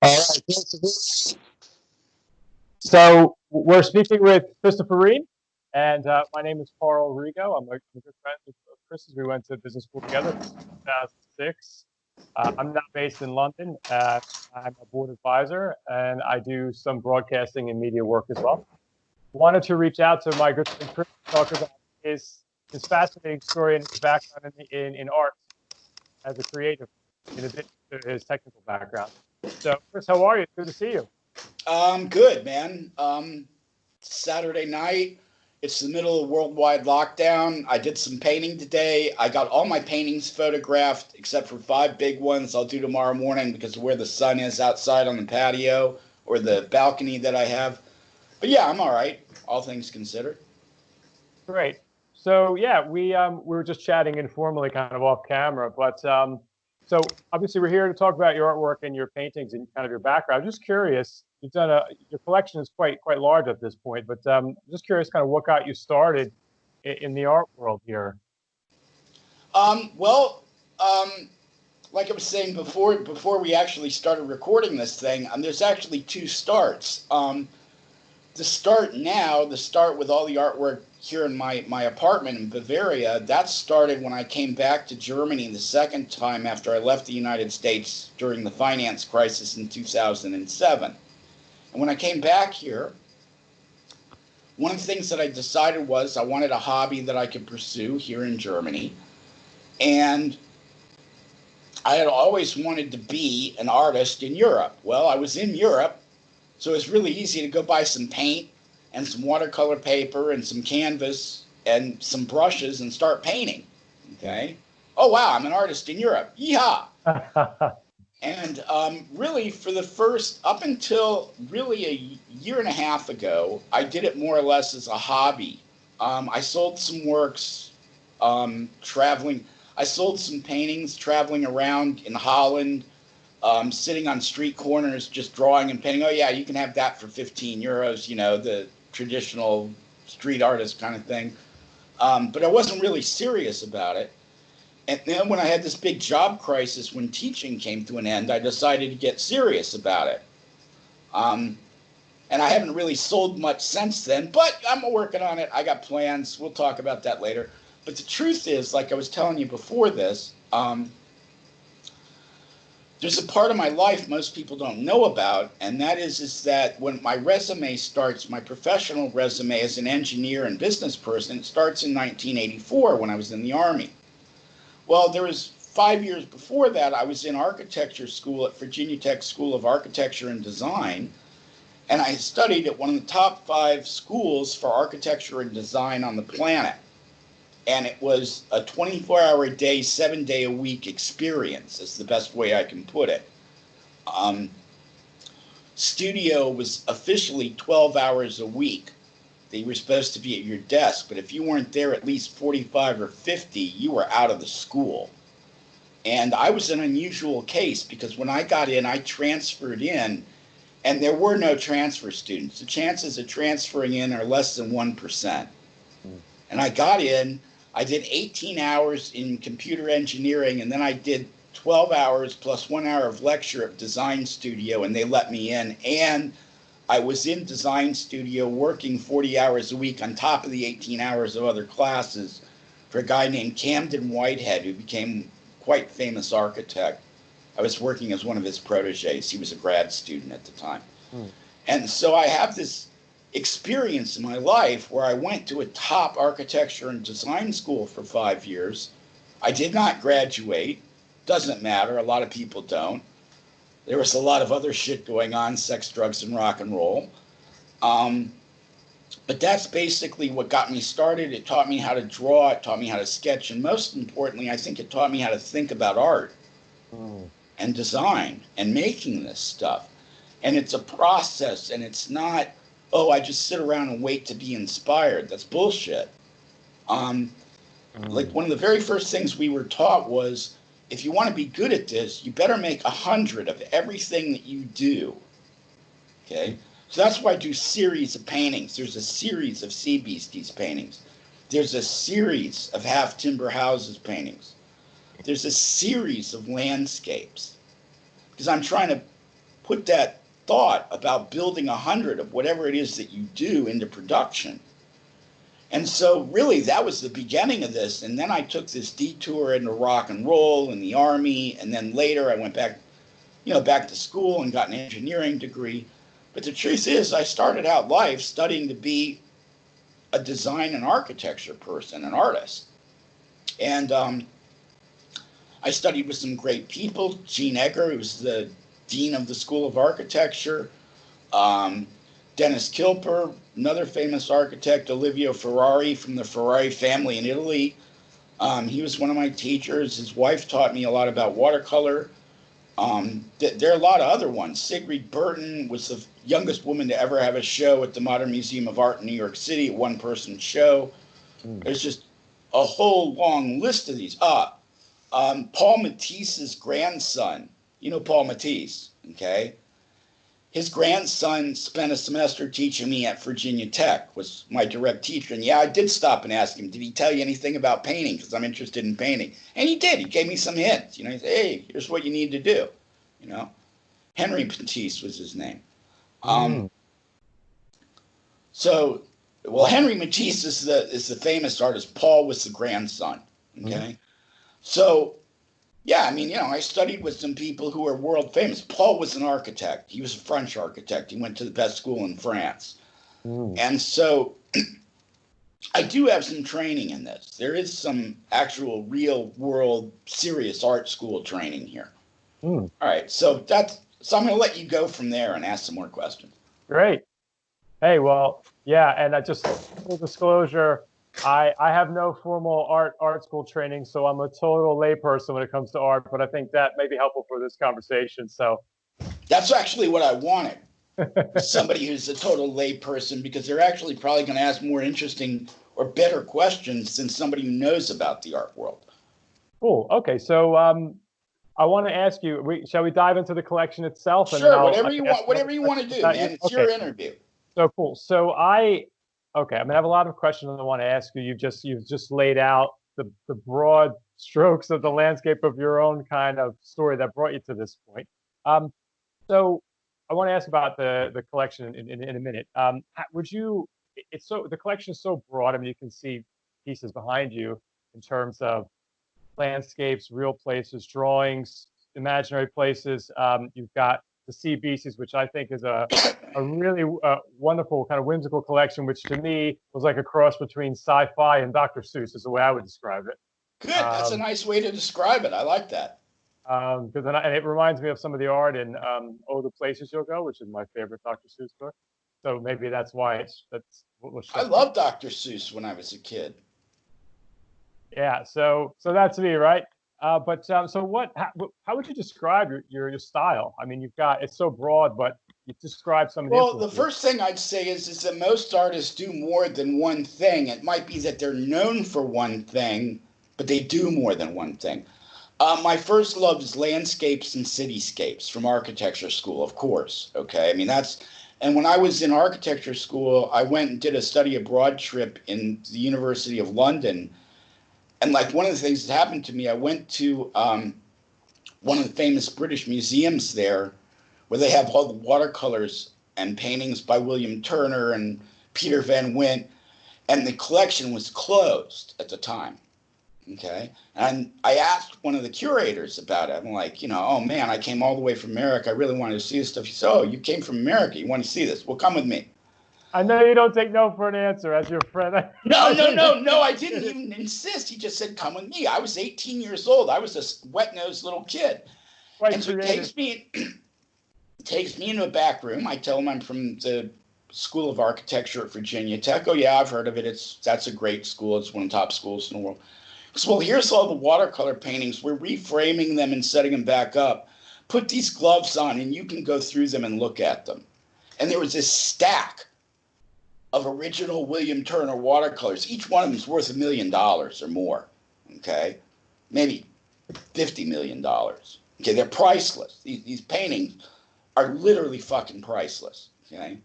All right. So we're speaking with Christopher Reen, and my name is Carl Rigo. I'm a good friend of Chris's. We went to business school together in 2006. I'm now based in London. I'm a board advisor, and I do some broadcasting and media work as well. Wanted to reach out to my good friend Chris to talk about his fascinating story and his background in art as a creative, in addition to his technical background. So, Chris, how are you? It's good to see you. Good, man. Saturday night. It's the middle of worldwide lockdown. I did some painting today. I got all my paintings photographed except for 5 big ones I'll do tomorrow morning because of where the sun is outside on the patio or the balcony that I have. But yeah, I'm all right, all things considered. Great. So yeah, we were just chatting informally, kind of off camera, but so obviously we're here to talk about your artwork and your paintings and kind of your background. I'm just curious, your collection is quite large at this point, but just curious, kind of what got you started in the art world here. Well, um, like I was saying before we actually started recording this thing, there's actually two starts. The start with all the artwork here in my apartment in Bavaria, that started when I came back to Germany the second time after I left the United States during the finance crisis in 2007. And when I came back here, one of the things that I decided was I wanted a hobby that I could pursue here in Germany. And I had always wanted to be an artist in Europe. Well, I was in Europe, so it's really easy to go buy some paint and some watercolor paper and some canvas and some brushes and start painting. Okay. Oh, wow, I'm an artist in Europe. Yeehaw. And really, for the first, up until really a year and a half ago, I did it more or less as a hobby. I sold some works traveling. I sold some paintings traveling around in Holland, sitting on street corners, just drawing and painting. Oh yeah, you can have that for 15 euros, the traditional street artist kind of thing. But I wasn't really serious about it. And then when I had this big job crisis when teaching came to an end, I decided to get serious about it. Um, and I haven't really sold much since then, but I'm working on it. I got plans. We'll talk about that later. But the truth is, like I was telling you before this, there's a part of my life most people don't know about, and that is that when my resume starts, my professional resume as an engineer and business person, it starts in 1984 when I was in the Army. Well, there was 5 years before that, I was in architecture school at Virginia Tech School of Architecture and Design, and I studied at one of the top 5 schools for architecture and design on the planet. And it was a 24-hour-a-day, 7-day-a-week experience, is the best way I can put it. Um, Studio was officially 12 hours a week. They were supposed to be at your desk, but if you weren't there at least 45 or 50, you were out of the school. And I was an unusual case because when I got in, I transferred in, and there were no transfer students. The chances of transferring in are less than 1%. And I got in, I did 18 hours in computer engineering, and then I did 12 hours plus 1 hour of lecture at Design Studio, and they let me in. And I was in Design Studio working 40 hours a week on top of the 18 hours of other classes for a guy named Camden Whitehead, who became quite famous architect. I was working as one of his proteges. He was a grad student at the time. Hmm. And so I have this experience in my life where I went to a top architecture and design school for 5 years. I did not graduate. Doesn't matter. A lot of people don't. There was a lot of other shit going on, sex, drugs, and rock and roll. Um, but that's basically what got me started. It taught me how to draw. It taught me how to sketch. And most importantly, I think it taught me how to think about art and design and making this stuff. And it's a process, and it's not, oh, I just sit around and wait to be inspired. That's bullshit. Like one of the very first things we were taught was, if you want to be good at this, you better make 100 of everything that you do. Okay? So that's why I do series of paintings. There's a series of Sea Beasties paintings. There's a series of Half Timber Houses paintings. There's a series of landscapes. Because I'm trying to put that thought about building 100 of whatever it is that you do into production. And so really that was the beginning of this. And then I took this detour into rock and roll and the army. And then later I went back, back to school and got an engineering degree. But the truth is I started out life studying to be a design and architecture person, an artist. And I studied with some great people. Gene Egger, who was the dean of the School of Architecture. Dennis Kilper, another famous architect. Olivio Ferrari from the Ferrari family in Italy. He was one of my teachers. His wife taught me a lot about watercolor. There are a lot of other ones. Sigrid Burton was the youngest woman to ever have a show at the Modern Museum of Art in New York City, a one-person show. There's just a whole long list of these. Paul Matisse's grandson, Paul Matisse, okay? His grandson spent a semester teaching me at Virginia Tech, was my direct teacher. And yeah, I did stop and ask him, did he tell you anything about painting? Because I'm interested in painting. And he did. He gave me some hints. He said, hey, here's what you need to do. Henry Matisse was his name. Henry Matisse is the famous artist. Paul was the grandson. Okay. So, yeah, I studied with some people who are world famous. Paul was an architect. He was a French architect. He went to the best school in France. And so I do have some training in this. There is some actual real world serious art school training here. All right. So I'm going to let you go from there and ask some more questions. Great. Hey, well, yeah, and just full disclosure, I have no formal art school training, so I'm a total layperson when it comes to art, but I think that may be helpful for this conversation. So that's actually what I wanted. Somebody who's a total layperson, because they're actually probably going to ask more interesting or better questions than somebody who knows about the art world. Cool. Okay, so I want to ask you, shall we dive into the collection itself? Sure, and whatever you want to do, man. It's your interview. So cool. So I have a lot of questions I want to ask you. You've just laid out the broad strokes of the landscape of your own kind of story that brought you to this point. So I want to ask about the collection in a minute. The collection is so broad. I mean, you can see pieces behind you in terms of landscapes, real places, drawings, imaginary places. You've got the sea beasties, which I think is a really wonderful kind of whimsical collection, which to me was like a cross between sci-fi and Dr. Seuss is the way I would describe it. Good. That's a nice way to describe it. I like that. And it reminds me of some of the art in Oh, the Places You'll Go, which is my favorite Dr. Seuss book. So maybe that's why I loved Dr. Seuss when I was a kid. Yeah, so that's me, right? How would you describe your style? I mean, it's so broad, but you describe some of the. Well, the first thing I'd say is that most artists do more than one thing. It might be that they're known for one thing, but they do more than one thing. My first love is landscapes and cityscapes from architecture school, of course. Okay, I mean and when I was in architecture school, I went and did a study abroad trip in the University of London. And like one of the things that happened to me, I went to one of the famous British museums there where they have all the watercolors and paintings by William Turner and Peter Van Wint, and the collection was closed at the time. Okay. And I asked one of the curators about it. I'm like, oh man, I came all the way from America. I really wanted to see this stuff. He said, oh, you came from America. You want to see this? Well, come with me. I know you don't take no for an answer as your friend. No, I didn't even insist. He just said, come with me. I was 18 years old. I was a wet-nosed little kid. And so he takes me into a back room. I tell him I'm from the School of Architecture at Virginia Tech. Oh, yeah, I've heard of it. That's a great school. It's one of the top schools in the world. So, well, here's all the watercolor paintings. We're reframing them and setting them back up. Put these gloves on, and you can go through them and look at them. And there was this stack of original William Turner watercolors. Each one of them is worth $1 million or more. Okay, maybe $50 million. Okay, they're priceless. These paintings are literally fucking priceless. Okay,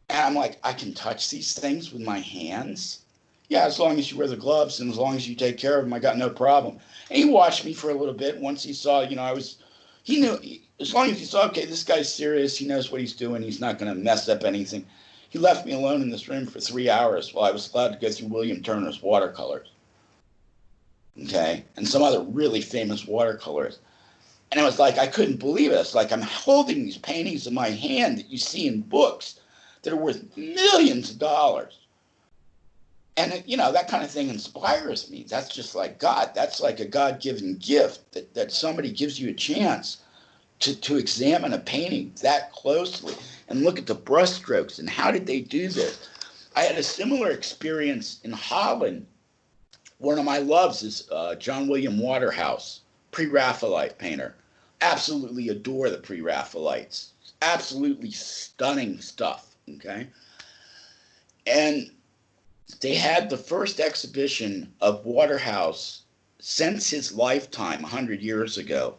and I'm like, I can touch these things with my hands. Yeah, as long as you wear the gloves and as long as you take care of them, I got no problem. And he watched me for a little bit. Once he saw, I was He knew, as long as he saw, okay, this guy's serious, he knows what he's doing, he's not going to mess up anything. He left me alone in this room for 3 hours while I was allowed to go through William Turner's watercolors, okay, and some other really famous watercolors. And it was like, I couldn't believe it. It's like I'm holding these paintings in my hand that you see in books that are worth millions of dollars. And, you know, that kind of thing inspires me. That's just like God. That's like a God-given gift that somebody gives you a chance to examine a painting that closely and look at the brushstrokes and how did they do this. I had a similar experience in Holland. One of my loves is John William Waterhouse, pre-Raphaelite painter. Absolutely adore the pre-Raphaelites. Absolutely stunning stuff, okay? And they had the first exhibition of Waterhouse since his lifetime 100 years ago,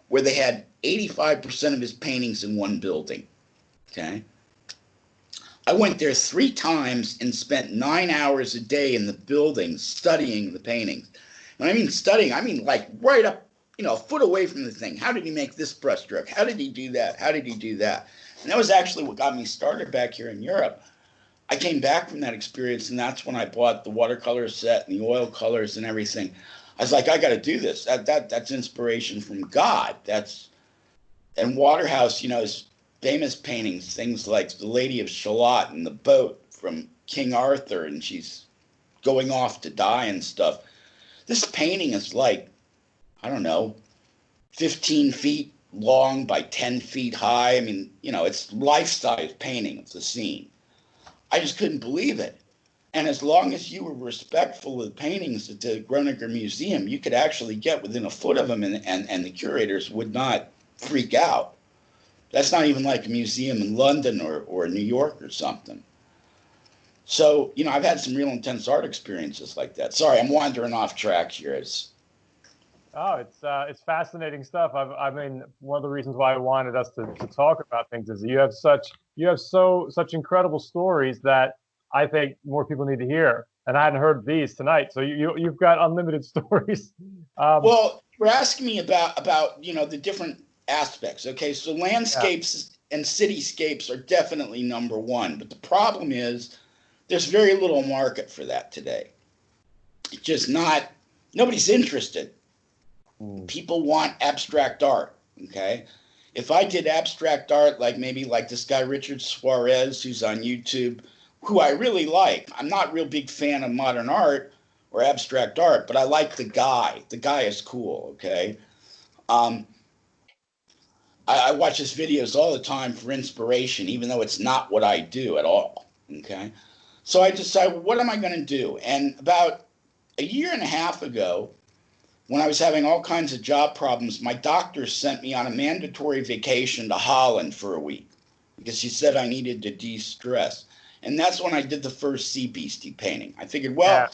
where they had 85% of his paintings in one building, okay? I went there 3 times and spent 9 hours a day in the building studying the paintings. When I mean studying, I mean like right up, you know, a foot away from the thing. How did he make this brushstroke? How did he do that? How did he do that? And that was actually what got me started back here in Europe. I came back from that experience, and that's when I bought the watercolor set and the oil colors and everything. I was like, I got to do this. That's inspiration from God. And Waterhouse, you know, his famous paintings, things like the Lady of Shalott and the boat from King Arthur, and she's going off to die and stuff. This painting is like, I don't know, 15 feet long by 10 feet high. I mean, you know, it's life-size painting of the scene. I just couldn't believe it. And as long as you were respectful of the paintings at the Groninger Museum, you could actually get within a foot of them, and the curators would not freak out. That's not even like a museum in London or New York or something. So, you know, I've had some real intense art experiences like that. Sorry, I'm wandering off track here. Oh, it's fascinating stuff. I mean, one of the reasons why I wanted us to talk about things is you have such incredible stories that I think more people need to hear. And I hadn't heard these tonight, so you've got unlimited stories. Well, you're asking me about you know the different aspects. Okay, so Yeah, landscapes and cityscapes are definitely number one, but the problem is there's very little market for that today. It's just not. Nobody's interested. People want abstract art. Okay, if I did abstract art like maybe like this guy Richard Suarez who's on YouTube, who I really like. I'm not a real big fan of modern art or abstract art, but I like the guy. The guy is cool. Okay. Um, I watch his videos all the time for inspiration, even though it's not what I do at all. Okay. So I decided, well, what am I going to do? And about a year and a half ago, when I was having all kinds of job problems, my doctor sent me on a mandatory vacation to Holland for a week because she said I needed to de-stress. And that's when I did the first Sea Beastie painting. I figured, yeah. well,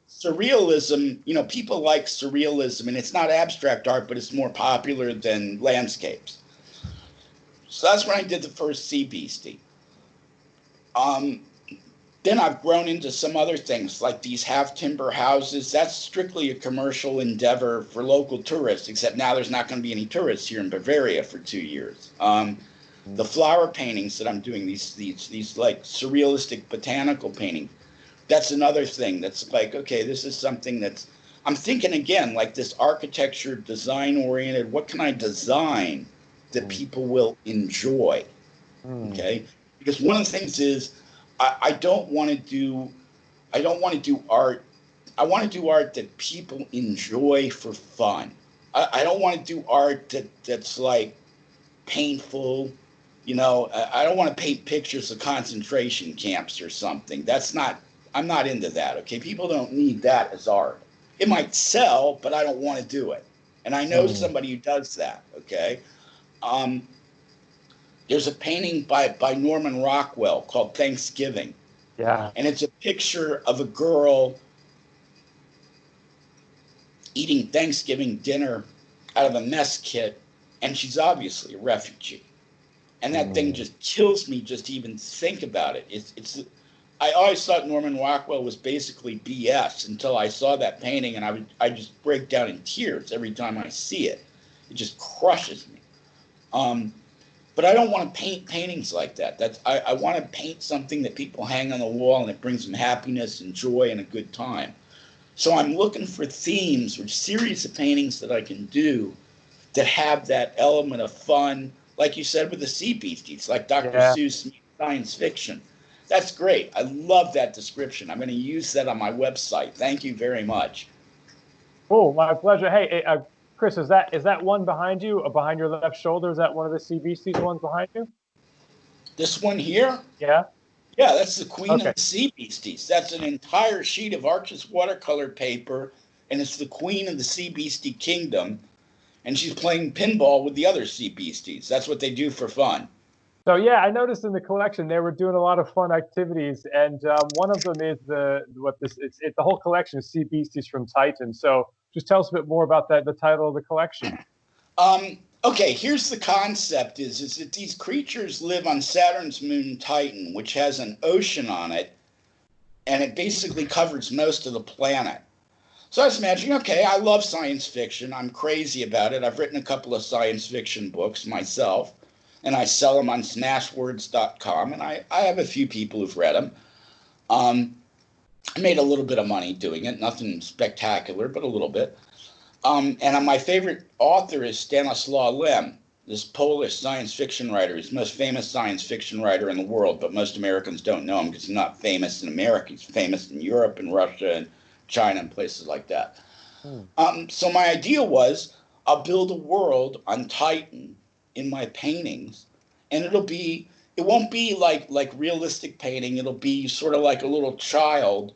surrealism, you know, people like surrealism, and it's not abstract art, but it's more popular than landscapes. So that's when I did the first Sea Beastie. Um, then I've grown into some other things like these half timber houses. That's strictly a commercial endeavor for local tourists, except now there's not going to be any tourists here in Bavaria for 2 years. The flower paintings that I'm doing, these like surrealistic botanical paintings, that's another thing that's like, okay, this is something that's, I'm thinking again, like this architecture, design oriented, what can I design that people will enjoy? Mm. Okay. Because one of the things is I don't want to do, I don't want to do art. I want to do art that people enjoy for fun. I don't want to do art that's like painful. You know, I don't want to paint pictures of concentration camps or something. That's not, I'm not into that. Okay. People don't need that as art. It might sell, but I don't want to do it. And I know Mm. somebody who does that. Okay. Um, there's a painting by Norman Rockwell called Thanksgiving. Yeah. And it's a picture of a girl eating Thanksgiving dinner out of a mess kit, and she's obviously a refugee. And that thing Mm. just kills me just to even think about it. It's I always thought Norman Rockwell was basically BS until I saw that painting, and I just break down in tears every time I see it. It just crushes me. But I don't want to paint paintings like that. I want to paint something that people hang on the wall and it brings them happiness and joy and a good time. So I'm looking for themes or series of paintings that I can do that have that element of fun, like you said with the sea beasties, like Dr. Yeah. Seuss science fiction. That's great. I love that description. I'm going to use that on my website. Thank you very much. Cool. My pleasure. Hey, Chris, is that one behind you, behind your left shoulder? Is that one of the CBC's ones behind you? This one here, Yeah. yeah, that's the Queen Okay. of the Sea Beasties. That's an entire sheet of Arches watercolor paper, and it's the Queen of the Sea Beastie Kingdom, and she's playing pinball with the other Sea Beasties. That's what they do for fun. So yeah, I noticed in the collection they were doing a lot of fun activities, and one of them is the whole collection is Sea Beasties from Titan. So just tell us a bit more about that, the title of the collection. Okay, here's the concept is that these creatures live on Saturn's moon Titan, which has an ocean on it, and it basically covers most of the planet. So I was imagining, okay, I love science fiction. I'm crazy about it. I've written a couple of science fiction books myself, and I sell them on smashwords.com, and I have a few people who've read them. I made a little bit of money doing it, nothing spectacular, but a little bit. And my favorite author is Stanislaw Lem, this Polish science fiction writer. He's the most famous science fiction writer in the world, but most Americans don't know him because he's not famous in America. He's famous in Europe and Russia and China and places like that. So my idea was I'll build a world on Titan in my paintings, and it won't be like realistic painting. It'll be sort of like a little child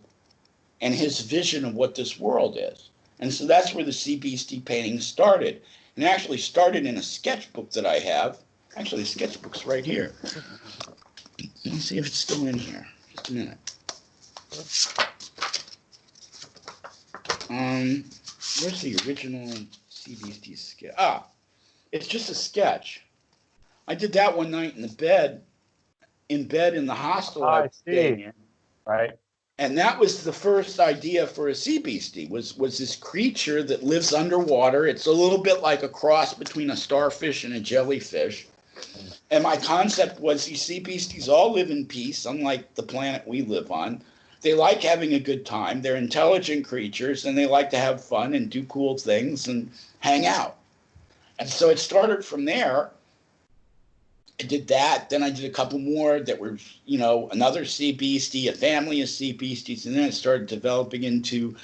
and his vision of what this world is. And so that's where the Sea Beastie painting started. And it actually started in a sketchbook that I have. Actually, the sketchbook's right here. Let me see if it's still in here. Just a minute. Where's the original Sea Beastie sketch? It's just a sketch. I did that one night in bed in the hostel I was staying in. Right. And that was the first idea for a sea beastie was this creature that lives underwater. It's a little bit like a cross between a starfish and a jellyfish. And my concept was these sea beasties all live in peace, unlike the planet we live on. They like having a good time. They're intelligent creatures, and they like to have fun and do cool things and hang out. And so it started from there. I did that. Then I did a couple more that were, another sea beastie, a family of sea beasties. And then it started developing into,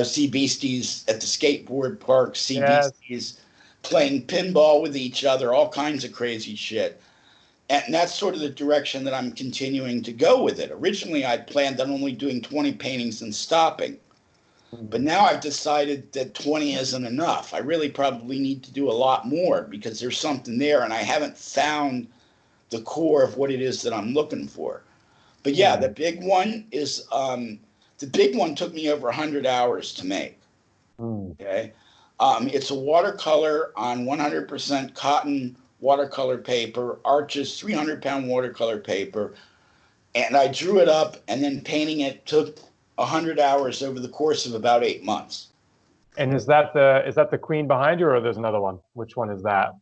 sea beasties at the skateboard park, sea beasties playing pinball with each other, all kinds of crazy shit. And that's sort of the direction that I'm continuing to go with it. Originally, I planned on only doing 20 paintings and stopping. But now I've decided that 20 isn't enough. I really probably need to do a lot more because there's something there and I haven't found the core of what it is that I'm looking for. But yeah, the big one took me over 100 hours to make. Okay. It's a watercolor on 100% cotton watercolor paper, Arches 300-pound watercolor paper. And I drew it up, and then painting it took 100 hours over the course of about 8 months. And is that the queen behind you, or there's another one? Which one is that?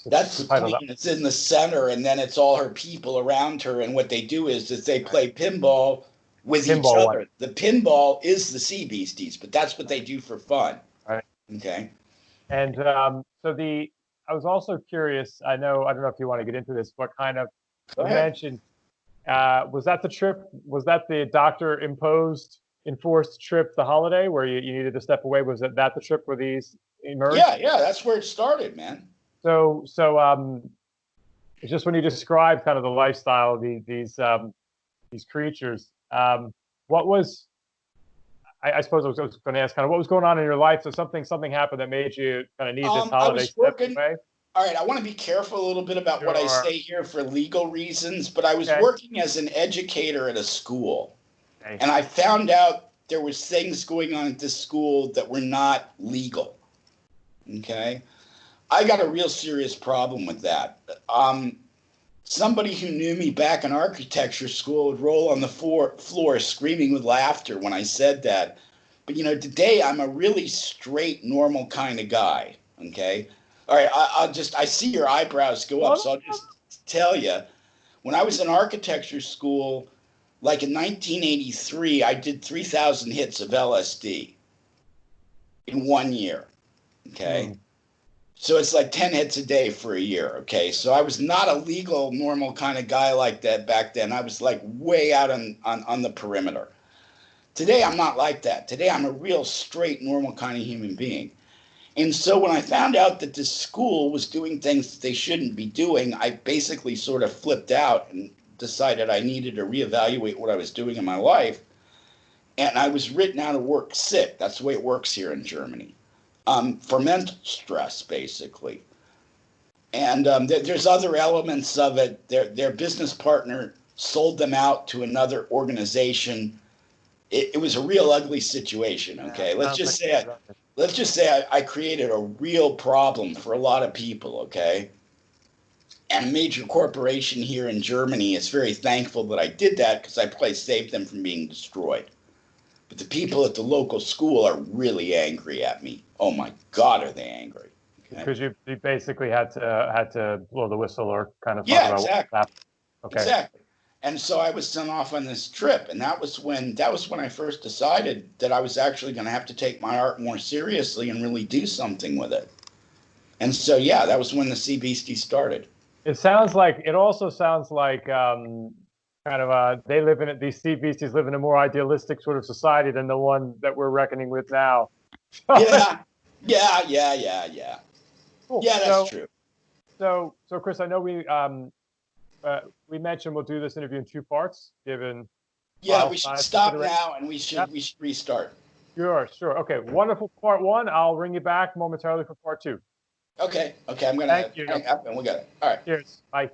That's the queen. It's in the center, and then it's all her people around her. And what they do is they play pinball with each other. The pinball is the sea beasties, but that's what they do for fun. Right. Okay. And I was also curious. I don't know if you want to get into this. What kind of Go ahead. mentioned? Was that the trip? Was that the doctor enforced trip, the holiday where you needed to step away? Was that the trip where these emerged? Yeah, that's where it started, man. So it's just when you describe kind of the lifestyle of these creatures. What was I suppose I was going to ask kind of what was going on in your life? So something happened that made you kind of need this holiday step away? All right, I want to be careful a little bit about what I say here for legal reasons, but I was working as an educator at a school, and I found out there was things going on at this school that were not legal. Okay, I got a real serious problem with that. Somebody who knew me back in architecture school would roll on the floor screaming with laughter when I said that. But today I'm a really straight, normal kind of guy. Okay. All right, I see your eyebrows go up, Well, so I'll just tell you. When I was in architecture school, like in 1983, I did 3,000 hits of LSD in 1 year. Okay. mm, So it's like 10 hits a day for a year. Okay. So I was not a legal, normal kind of guy like that back then. I was like way out on the perimeter. Today, I'm not like that. Today, I'm a real straight, normal kind of human being. And so when I found out that this school was doing things that they shouldn't be doing, I basically sort of flipped out and decided I needed to reevaluate what I was doing in my life. And I was written out of work sick. That's the way it works here in Germany, for mental stress, basically. And there's other elements of it. Their business partner sold them out to another organization. It was a real ugly situation. yeah, Okay, let's sounds just like say I created a real problem for a lot of people. Okay, and a major corporation here in Germany is very thankful that I did that because I saved them from being destroyed. But the people at the local school are really angry at me. Oh my God, are they angry? Okay. because you basically had to blow the whistle or kind of talk Yeah, about what exactly, happened. Okay. exactly. And so I was sent off on this trip, and that was when I first decided that I was actually going to have to take my art more seriously and really do something with it. And so yeah, that was when the Sea Beastie started. It also sounds like kind of these sea beasties live in a more idealistic sort of society than the one that we're reckoning with now. Yeah, yeah, yeah, yeah, yeah. Cool. Yeah, that's true. So Chris, I know we mentioned we'll do this interview in two parts, given Yeah, file we should size stop consideration. now and we Yep. should we should restart. Sure. Okay, wonderful. Part one. I'll ring you back momentarily for part two. Okay, I'm gonna Thank you. hang up and we got it. All right. Cheers. Bye.